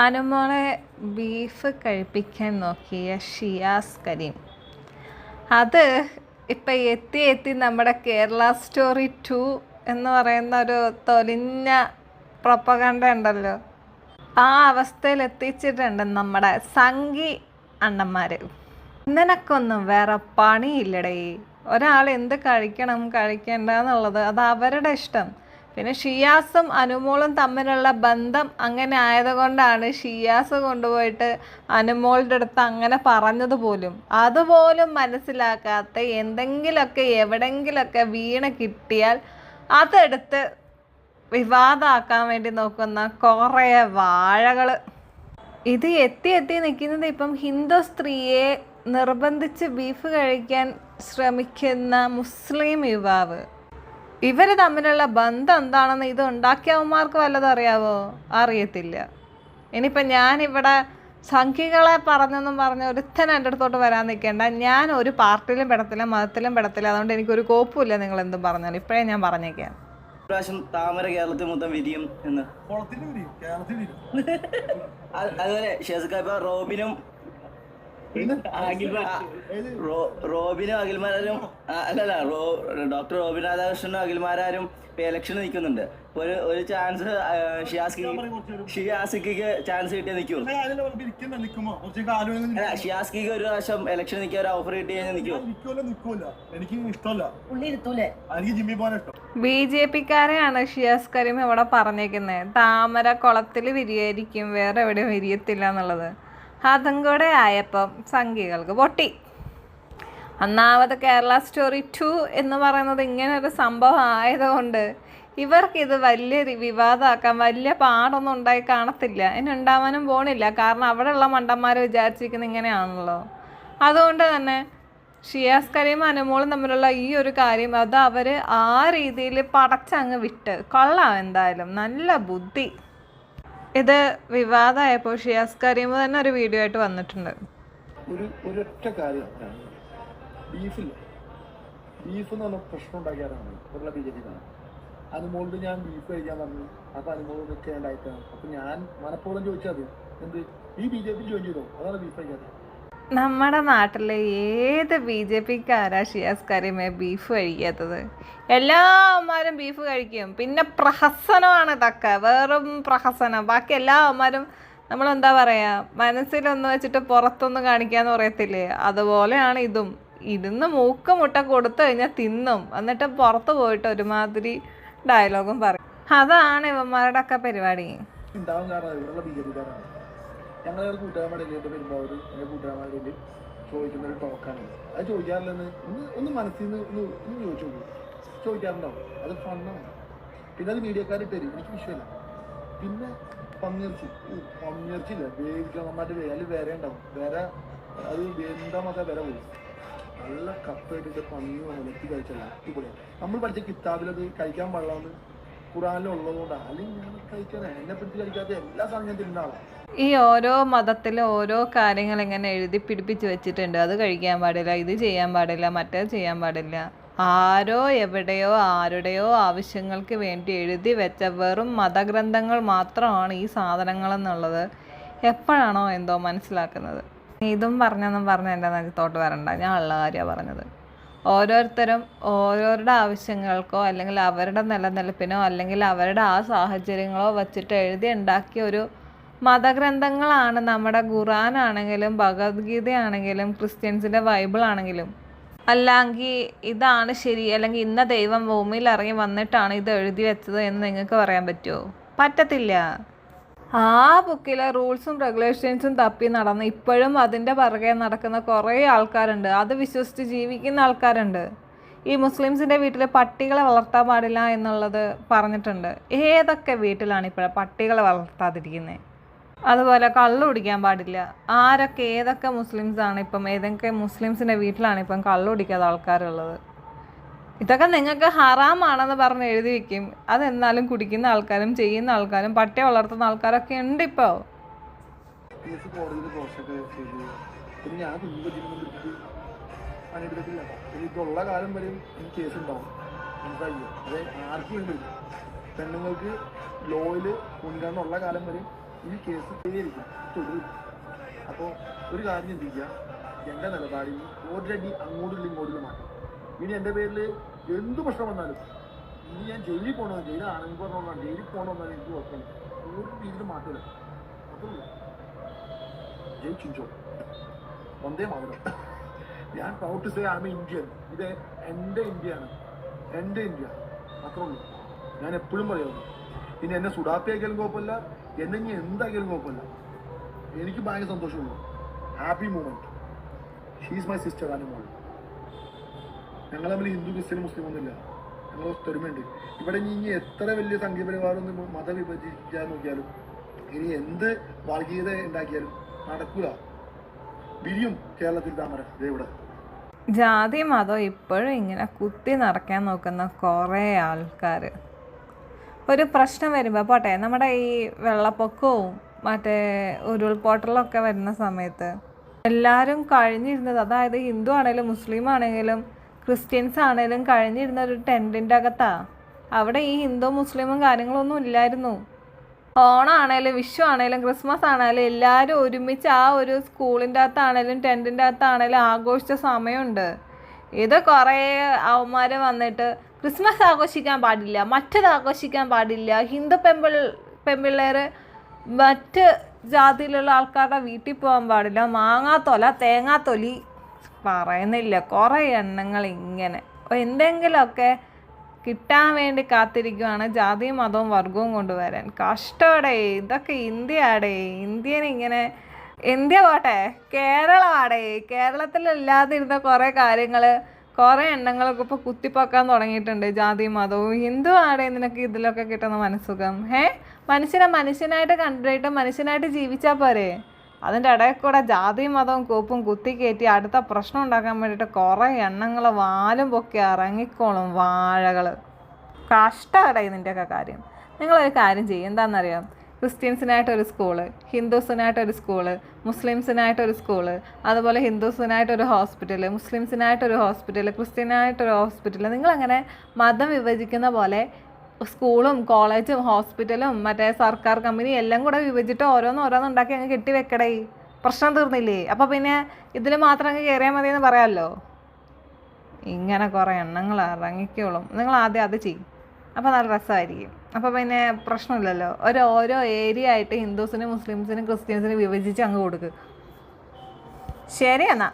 അനുമോളെ ബീഫ് കഴിപ്പിക്കാൻ നോക്കിയ ഷിയാസ് കരീം അത് ഇപ്പം എത്തി നമ്മുടെ കേരള സ്റ്റോറി 2 എന്ന് പറയുന്ന ഒരു തൊലിഞ്ഞ പ്രൊപ്പഗണ്ട ഉണ്ടല്ലോ, ആ അവസ്ഥയിൽ എത്തിച്ചിട്ടുണ്ട് നമ്മുടെ സംഘി അണ്ണന്മാർ. നിനക്കൊന്നും വേറെ പണിയില്ലടേ. ഒരാൾ എന്ത് കഴിക്കണം കഴിക്കണ്ട എന്നുള്ളത് അത് അവരുടെ ഇഷ്ടം. പിന്നെ ഷിയാസും അനുമോളും തമ്മിലുള്ള ബന്ധം അങ്ങനെ ആയതുകൊണ്ടാണ് ഷിയാസ് കൊണ്ടുപോയിട്ട് അനുമോളുടെ അടുത്ത് അങ്ങനെ പറഞ്ഞത് പോലും. അതുപോലും മനസ്സിലാക്കാത്ത എന്തെങ്കിലുമൊക്കെ എവിടെങ്കിലുമൊക്കെ വീണ് കിട്ടിയാൽ അതെടുത്ത് വിവാദമാക്കാൻ വേണ്ടി നോക്കുന്ന കുറേ വാഴകൾ. ഇത് എത്തി നിൽക്കുന്നത് ഇപ്പം ഹിന്ദു സ്ത്രീയെ നിർബന്ധിച്ച് ബീഫ് കഴിക്കാൻ ശ്രമിക്കുന്ന മുസ്ലിം യുവാവ്. ഇവർ തമ്മിലുള്ള ബന്ധം എന്താണെന്ന് ഇത് ഉണ്ടാക്കിയവന്മാർക്ക് വല്ലതും അറിയാവോ? അറിയത്തില്ല. ഇനിയിപ്പം ഞാനിവിടെ സംഖ്യകളെ പറഞ്ഞെന്നും പറഞ്ഞ് ഒരുത്തൻ എൻ്റെ അടുത്തോട്ട് വരാൻ നിൽക്കേണ്ട. ഞാൻ ഒരു പാർട്ടിയിലും പെടത്തില്ല, മതത്തിലും പെടത്തില്ല. അതുകൊണ്ട് എനിക്കൊരു കോപ്പുമില്ല നിങ്ങൾ എന്തും പറഞ്ഞാൽ. ഇപ്പോഴേ ഞാൻ പറഞ്ഞേക്കാം. പ്രാവശ്യം താമര കേരളത്തിൽ മൊത്തം വിരിയും എന്ന്. അതുപോലെ ഷെസ്ക റോബിനും അഖിൽമാരും അല്ലല്ല ഡോക്ടർ റോബിൻ രാധാകൃഷ്ണനും അഖിൽമാരും ഇലക്ഷൻ നിൽക്കുന്നുണ്ട്. ഒരു ചാൻസ് ഷിയാസിക്ക് ചാൻസ് കിട്ടിയാൽ നിൽക്കുമോ? ഷിയാസ്കിക്ക് ഒരു പ്രാവശ്യം ഇലക്ഷൻ നിൽക്കാൻ ഒരു ഓഫർ കിട്ടി കഴിഞ്ഞാൽ നിൽക്കുമോ? BJP-ക്കാരെയാണ് ഷിയാസ് കരീം ഇവിടെ പറഞ്ഞേക്കുന്നത്. താമര കുളത്തിൽ വിരിയായിരിക്കും, വേറെ എവിടെയും വിരിയത്തില്ല എന്നുള്ളത്. അതും കൂടെ ആയപ്പം സംഖ്യകൾക്ക് പൊട്ടി. ഒന്നാമത് കേരള സ്റ്റോറി 2 എന്ന് പറയുന്നത് ഇങ്ങനൊരു സംഭവം ആയതുകൊണ്ട് ഇവർക്കിത് വലിയ വിവാദമാക്കാൻ വലിയ പാടൊന്നും ഉണ്ടായി കാണത്തില്ല. ഇനി ഉണ്ടാവാനും പോണില്ല. കാരണം അവിടെയുള്ള മണ്ടന്മാർ വിചാരിച്ചിരിക്കുന്നത് ഇങ്ങനെയാണല്ലോ. അതുകൊണ്ട് തന്നെ ഷിയാസ് കരീം അനുമോളും തമ്മിലുള്ള ഈ ഒരു കാര്യം അത് അവർ ആ രീതിയിൽ പടച്ചങ്ങ് വിട്ട് കൊള്ളാം. എന്തായാലും നല്ല ബുദ്ധി. ഇത് വിവാദമായപ്പോൾ ഷിയാസ് കരീം തന്നെ ഒരു വീഡിയോ ആയിട്ട് വന്നിട്ടുണ്ട്. ഒരൊറ്റ കാര്യം, ബീഫ് എന്ന് പറഞ്ഞ പ്രശ്നം ഉണ്ടാക്കിയാറാണ് കേരള BJP-ക്കാണ്. അനുമോളോട് ഞാൻ ബീഫ് കഴിക്കാൻ പറഞ്ഞു. അപ്പോൾ അനുമോളോട് നിൽക്കേണ്ടായിട്ടാണ്. അപ്പോൾ ഞാൻ മനഃപൂർവ്വം ചോദിച്ചത് എന്ത് ഈ BJP ജോയിൻ ചെയ്തോ, അതാണ് ബീഫ് കഴിക്കാത്തത്. നമ്മുടെ നാട്ടിലെ ഏത് BJP-ക്കാരാ ഷിയാസ് കരീമെ ബീഫ് കഴിക്കാത്തത്? എല്ലാവന്മാരും ബീഫ് കഴിക്കും. പിന്നെ പ്രഹസനമാണ് ഇതൊക്കെ, വെറും പ്രഹസനം. ബാക്കി എല്ലാവന്മാരും നമ്മളെന്താ പറയുക, മനസ്സിലൊന്ന് വെച്ചിട്ട് പുറത്തൊന്നും കാണിക്കാന്ന് പറയത്തില്ലേ, അതുപോലെയാണ് ഇതും. ഇരുന്ന് മൂക്ക് മുട്ട കൊടുത്തു കഴിഞ്ഞാൽ തിന്നും, എന്നിട്ട് പുറത്ത് പോയിട്ട് ഒരുമാതിരി ഡയലോഗും പറയും. അതാണ് ഇവന്മാരുടെ ഒക്കെ പരിപാടി. ഞങ്ങളെ കൂട്ടുകാരന്മാരുടെ വരുമ്പോൾ എൻ്റെ കൂട്ടുകാരന്മാരുടെ ചോദിക്കുന്ന ഒരു ടോക്കാണ്. അത് ചോദിക്കാറില്ലെന്ന് ഒന്ന് മനസ്സിൽ നിന്ന് ഒന്ന് ചോദിച്ചു നോക്കൂ. ചോദിക്കാറുണ്ടാവും. അത് ഫണ്ണാണ്. പിന്നെ അത് മീഡിയക്കാരിട്ട് തരും, എനിക്ക് വിഷയമല്ല. പിന്നെ പന്നിയിറച്ചില്ല വേവിക്കാൻ നന്നായിട്ട് അതിൽ വിര ഉണ്ടാവും. വിര അത് എന്താ മാത്രമേ വിര പോയി നല്ല കപ്പായിട്ട് പന്നി ഉണക്കി കഴിച്ചല്ല അടിപൊളിയാണ്. നമ്മൾ പഠിച്ച കിതാബിലത് കഴിക്കാൻ പാടില്ലാന്ന് ഖുറാനിലുള്ളതുകൊണ്ടാണ്. അല്ലെങ്കിൽ ഞാൻ കഴിക്കാനാണ് എന്നെ പറ്റി കഴിക്കാത്ത എല്ലാ സാധനം ഞാൻ തിന്ന ആളാണ്. ഈ ഓരോ മതത്തിലും ഓരോ കാര്യങ്ങൾ ഇങ്ങനെ എഴുതി പിടിപ്പിച്ച് വെച്ചിട്ടുണ്ട്. അത് കഴിക്കാൻ പാടില്ല, ഇത് ചെയ്യാൻ പാടില്ല, മറ്റേത് ചെയ്യാൻ പാടില്ല. ആരോ എവിടെയോ ആരുടെയോ ആവശ്യങ്ങൾക്ക് വേണ്ടി എഴുതി വെച്ച വെറും മതഗ്രന്ഥങ്ങൾ മാത്രമാണ് ഈ സാധനങ്ങളെന്നുള്ളത് എപ്പോഴാണോ എന്തോ മനസ്സിലാക്കുന്നത്. ഇതും പറഞ്ഞെന്നും പറഞ്ഞ് എൻ്റെ നെഞ്ചത്തോട്ട് വരണ്ട. ഞാൻ ഉള്ള കാര്യമാണ് പറഞ്ഞത്. ഓരോരുത്തരും ഓരോരുടെ ആവശ്യങ്ങൾക്കോ അല്ലെങ്കിൽ അവരുടെ നിലനിൽപ്പിനോ അല്ലെങ്കിൽ അവരുടെ ആ സാഹചര്യങ്ങളോ വച്ചിട്ട് എഴുതി ഉണ്ടാക്കിയ ഒരു മതഗ്രന്ഥങ്ങളാണ് നമ്മുടെ ഖുറാനാണെങ്കിലും ഭഗവത്ഗീതയാണെങ്കിലും ക്രിസ്ത്യൻസിൻ്റെ ബൈബിളാണെങ്കിലും. അല്ലെങ്കിൽ ഇതാണ് ശരി, അല്ലെങ്കിൽ ഇന്ന ദൈവം ഭൂമിയിൽ ഇറങ്ങി വന്നിട്ടാണ് ഇത് എഴുതി വെച്ചത് എന്ന് നിങ്ങൾക്ക് പറയാൻ പറ്റുമോ? പറ്റത്തില്ല. ആ ബുക്കിലെ റൂൾസും റെഗുലേഷൻസും തപ്പി നടന്ന് ഇപ്പോഴും അതിൻ്റെ പുറകെ നടക്കുന്ന കുറേ ആൾക്കാരുണ്ട്. അത് വിശ്വസിച്ച് ജീവിക്കുന്ന ആൾക്കാരുണ്ട്. ഈ മുസ്ലിംസിൻ്റെ വീട്ടിൽ പട്ടികളെ വളർത്താൻ പാടില്ല എന്നുള്ളത് പറഞ്ഞിട്ടുണ്ട്. ഏതൊക്കെ വീട്ടിലാണ് ഇപ്പോൾ പട്ടികളെ വളർത്താതിരിക്കുന്നത്? അതുപോലെ കള്ള് കുടിക്കാൻ പാടില്ല. ആരൊക്കെ ഏതൊക്കെ മുസ്ലിംസാണ് ഇപ്പം, ഏതൊക്കെ മുസ്ലിംസിൻ്റെ വീട്ടിലാണ് ഇപ്പം കള്ള് കുടിക്കാത്ത ആൾക്കാരുള്ളത്? ഇതൊക്കെ നിങ്ങൾക്ക് ഹറാമാണെന്ന് പറഞ്ഞ് എഴുതി വെക്കും. അതെന്നാലും കുടിക്കുന്ന ആൾക്കാരും ചെയ്യുന്ന ആൾക്കാരും പട്ടിയെ വളർത്തുന്ന ആൾക്കാരൊക്കെ ഉണ്ട് ഇപ്പോൾ. കേസ് കോടതിയിൽ ദോഷമൊക്കെ ചെയ്ത് പിന്നെ ഞാൻ കുഞ്ഞു ജീവിതത്തിൽ പണിയെടുത്തിട്ടില്ല. പിന്നെ ഇതുള്ള കാലം വരെയും ഈ കേസ് ഉണ്ടാവും. മനസ്സിലായില്ല, അത് ആർക്കും വേണ്ടി വരും. പെണ്ണുങ്ങൾക്ക് ലോയിൽ മുൻഗണന ഉള്ള കാലം വരെ ഈ കേസ് ചെയ്തിരിക്കും, തുടരും. അപ്പോൾ ഒരു കാര്യം ചിന്തിക്കുക, എൻ്റെ നിലപാടിൽ ഓൾറെഡി അങ്ങോട്ടും ഇങ്ങോട്ടും മാറ്റും. ഇനി എൻ്റെ പേരിൽ എന്ത് പ്രശ്നം വന്നാലും ഇനി ഞാൻ ജയിലിൽ പോകണമെന്ന്, ജയിലാണെങ്കിൽ പറഞ്ഞോളാം, ജയിലിൽ പോകണമെന്നാണ് എനിക്ക് കുഴപ്പമില്ല. ഒരു രീതിയിലും മാറ്റില്ല. അത്രയുള്ളൂ. ജയ് ചിഞ്ചോ, വന്ദേ മാതരം. ഞാൻ proud to say I am Indian. ഇത് എൻ്റെ ഇന്ത്യയാണ്, എൻ്റെ ഇന്ത്യ. അത്രേ ഉള്ളൂ. ഞാൻ എപ്പോഴും പറയുന്നു. ഇനി എന്നെ സുഡാപ്പിയാക്കിയാലും കുഴപ്പമില്ല, എന്നെ ഇനി എന്താക്കിയാലും കുഴപ്പമില്ല. എനിക്ക് ഭയങ്കര സന്തോഷമുള്ളൂ. Happy moment. She's my sister Anumol. ഞങ്ങൾ തമ്മിൽ ഹിന്ദു ക്രിസ്ത്യൻ മുസ്ലിം ഒന്നുമില്ല, ഞങ്ങൾ ഒത്തൊരുമയുണ്ട്. ഇവിടെ ഇനി എത്ര വലിയ സംഘപരിവാരമൊന്നും മതം വിഭജിക്കാൻ നോക്കിയാലും ഇനി എന്ത് വർഗീയത ഉണ്ടാക്കിയാലും നടക്കൂല. വിരിയും കേരളത്തിൽ താമര ഇവിടെ. ജാതി മതം ഇപ്പോഴും ഇങ്ങനെ കുത്തി നിറയ്ക്കാൻ നോക്കുന്ന കുറേ ആൾക്കാർ. ഒരു പ്രശ്നം വരുമ്പോൾ പോട്ടെ, നമ്മുടെ ഈ വെള്ളപ്പൊക്കവും മറ്റേ ഉരുൾപൊട്ടലൊക്കെ വരുന്ന സമയത്ത് എല്ലാവരും കഴിഞ്ഞിരുന്നത്, അതായത് ഹിന്ദു ആണെങ്കിലും മുസ്ലിം ആണെങ്കിലും ക്രിസ്ത്യൻസ് ആണെങ്കിലും കഴിഞ്ഞിരുന്ന ഒരു ടെൻറ്റിൻ്റെ അകത്താണ്. അവിടെ ഈ ഹിന്ദു മുസ്ലിമും കാര്യങ്ങളൊന്നും ഇല്ലായിരുന്നു. ഓണാണേലും വിഷു ആണേലും ക്രിസ്മസ് ആണേലും എല്ലാവരും ഒരുമിച്ച് ആ ഒരു സ്കൂളിൻ്റെ അകത്താണേലും ടെൻറ്റിൻ്റെ അകത്താണേലും ആഘോഷിച്ച സമയമുണ്ട്. ഇത് കുറേ അവന്മാർ വന്നിട്ട് ക്രിസ്മസ് ആഘോഷിക്കാൻ പാടില്ല, മറ്റത് ആഘോഷിക്കാൻ പാടില്ല, ഹിന്ദു പെൺപിള്ളേർ മറ്റ് ജാതിയിലുള്ള ആൾക്കാരുടെ വീട്ടിൽ പോകാൻ പാടില്ല, മാങ്ങാത്തൊല തേങ്ങാത്തൊലി പറയുന്നില്ല. കുറേ എണ്ണങ്ങൾ ഇങ്ങനെ എന്തെങ്കിലുമൊക്കെ കിട്ടാൻ വേണ്ടി കാത്തിരിക്കുവാണ് ജാതിയും മതവും വർഗവും കൊണ്ടുവരാൻ. കഷ്ടോടെ, ഇതൊക്കെ ഇന്ത്യയാടേ. ഇന്ത്യനിങ്ങനെ ഇന്ത്യ പോട്ടെ, കേരളമാടേ. കേരളത്തിലില്ലാതിരുന്ന കുറേ കാര്യങ്ങൾ, കുറേ എണ്ണങ്ങളൊക്കെ ഇപ്പോൾ കുത്തിപ്പൊക്കാൻ തുടങ്ങിയിട്ടുണ്ട്. ജാതിയും മതവും ഹിന്ദു ആടേ നിനക്ക് ഇതിലൊക്കെ കിട്ടുന്ന മനസ്സുഖം. മനുഷ്യനായിട്ട് കണ്ടിട്ട് മനുഷ്യനായിട്ട് ജീവിച്ചാൽ പോരെ? അതിൻ്റെ ഇടയിൽ കൂടെ ജാതിയും മതവും കോപ്പും കുത്തി കയറ്റി അടുത്ത പ്രശ്നം ഉണ്ടാക്കാൻ വേണ്ടിയിട്ട് കുറേ എണ്ണങ്ങൾ വാലും പൊക്കി ഇറങ്ങിക്കോളും വാഴകൾ. കഷ്ടമാണ് ഇതിൻ്റെയൊക്കെ കാര്യം. നിങ്ങളൊരു കാര്യം ചെയ്യും, എന്താണെന്നറിയാം? ക്രിസ്ത്യൻസിനായിട്ടൊരു സ്കൂള്, ഹിന്ദുസിനായിട്ടൊരു സ്കൂള്, മുസ്ലിംസിനായിട്ടൊരു സ്കൂള്, അതുപോലെ ഹിന്ദുസിനായിട്ടൊരു ഹോസ്പിറ്റൽ, മുസ്ലിംസിനായിട്ടൊരു ഹോസ്പിറ്റൽ, ക്രിസ്ത്യനായിട്ടൊരു ഹോസ്പിറ്റൽ. നിങ്ങളങ്ങനെ മതം വിഭജിക്കുന്ന പോലെ സ്കൂളും കോളേജും ഹോസ്പിറ്റലും മറ്റേ സർക്കാർ കമ്പനി എല്ലാം കൂടെ വിഭജിച്ചിട്ട് ഓരോന്നുണ്ടാക്കി അങ്ങ് കെട്ടിവെക്കടേ. പ്രശ്നം തീർന്നില്ലേ? അപ്പോൾ പിന്നെ ഇതിൽ മാത്രം അങ്ങ് കയറിയാൽ മതിയെന്ന് പറയാമല്ലോ. ഇങ്ങനെ കുറേ എണ്ണങ്ങൾ ഇറങ്ങിക്കോളും. നിങ്ങൾ ആദ്യം അത് ചെയ്യും, അപ്പോൾ നല്ല രസമായിരിക്കും. അപ്പോൾ പിന്നെ പ്രശ്നമില്ലല്ലോ. ഓരോ ഏരിയ ആയിട്ട് ഹിന്ദുസിനും മുസ്ലിംസിനും ക്രിസ്ത്യൻസിനും വിഭജിച്ച് അങ്ങ് കൊടുക്കുക. ശരി എന്നാൽ.